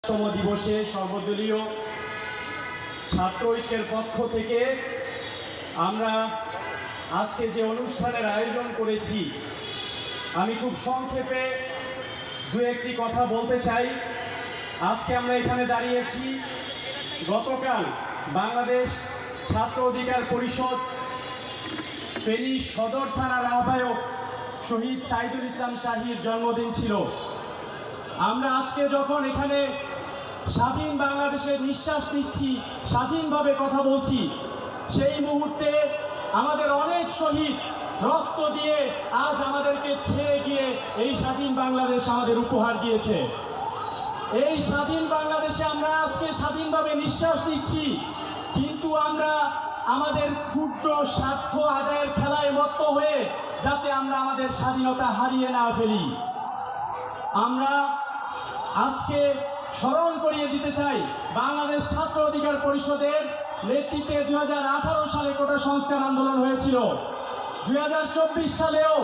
তম দিবসে সর্বদলীয় ছাত্র ঐক্যের পক্ষ থেকে আমরা আজকে যে অনুষ্ঠানের আয়োজন করেছি, আমি খুব সংক্ষেপে দু একটি কথা বলতে চাই। আজকে আমরা এখানে দাঁড়িয়েছি, গতকাল বাংলাদেশ ছাত্র অধিকার পরিষদ ফেনী সদর থানার আহ্বায়ক শহীদ সাইদুল ইসলাম শাহীর জন্মদিন ছিল। আমরা আজকে যখন এখানে স্বাধীন বাংলাদেশের নিঃশ্বাস নিচ্ছি, স্বাধীনভাবে কথা বলছি, সেই মুহূর্তে আমাদের অনেক শহীদ রক্ত দিয়ে আজ আমাদেরকে ছেড়ে গিয়ে এই স্বাধীন বাংলাদেশ আমাদের উপহার দিয়েছে। এই স্বাধীন বাংলাদেশে আমরা আজকে স্বাধীনভাবে নিঃশ্বাস নিচ্ছি, কিন্তু আমরা আমাদের ক্ষুদ্র স্বার্থ আদায়ের খেলায় মত্ত হয়ে যাতে আমরা আমাদের স্বাধীনতা হারিয়ে না ফেলি। আমরা আজকে স্মরণ করিয়ে দিতে চাই, বাংলাদেশ ছাত্র অধিকার পরিষদের নেতৃত্বে 2018 সালে কোটা সংস্কার আন্দোলন হয়েছিল। 2024 সালেও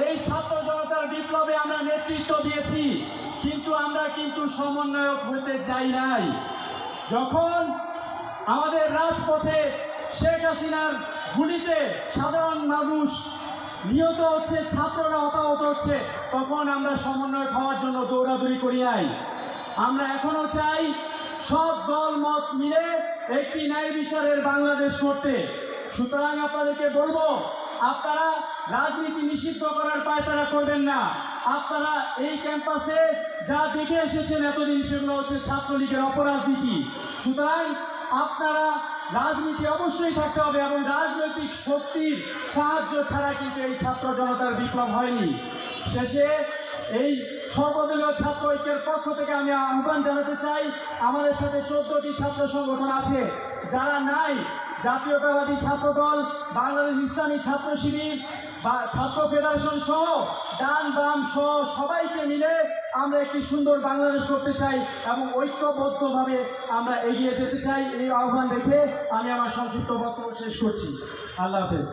এই ছাত্র জনতার বিপ্লবে আমরা নেতৃত্ব দিয়েছি, কিন্তু আমরা সমন্বয়ক হতে চাই নাই। যখন আমাদের রাজপথে শেখ হাসিনার গুলিতে সাধারণ মানুষ নিহত হচ্ছে, ছাত্ররা হতাহত হচ্ছে, তখন আমরা সমন্বয়ক হওয়ার জন্য দৌড়াদৌড়ি করি নাই। আমরা এখনো চাই সব দল মত মিলে একটি ন্যায় বিচারের বাংলাদেশ করতে। সুতরাং আপনাদেরকে বলবো, আপনারা রাজনীতি নিষিদ্ধ করার পায়তারা করবেন না। আপনারা এই ক্যাম্পাসে যা দেখে এসেছেন এতদিন, সেগুলো হচ্ছে ছাত্রলীগের অপরাজনীতি। সুতরাং আপনারা রাজনীতি অবশ্যই থাকতে হবে, এবং রাজনৈতিক শক্তির সাহায্য ছাড়া কিন্তু এই ছাত্র জনতার বিপ্লব হয়নি। শেষে এই সর্বদলীয় ছাত্র ঐক্যের পক্ষ থেকে আমি আহ্বান জানাতে চাই, আমাদের সাথে 14টি ছাত্র সংগঠন আছে, যারা নাই জাতীয়তাবাদী ছাত্রদল, বাংলাদেশ ইসলামী ছাত্র শিবির বা ছাত্র ফেডারেশন সহ ডান বাম সহ সবাইকে মিলে আমরা একটি সুন্দর বাংলাদেশ করতে চাই এবং ঐক্যবদ্ধভাবে আমরা এগিয়ে যেতে চাই। এই আহ্বান রেখে আমি আমার সংক্ষিপ্ত বক্তব্য শেষ করছি। আল্লাহ হাফেজ।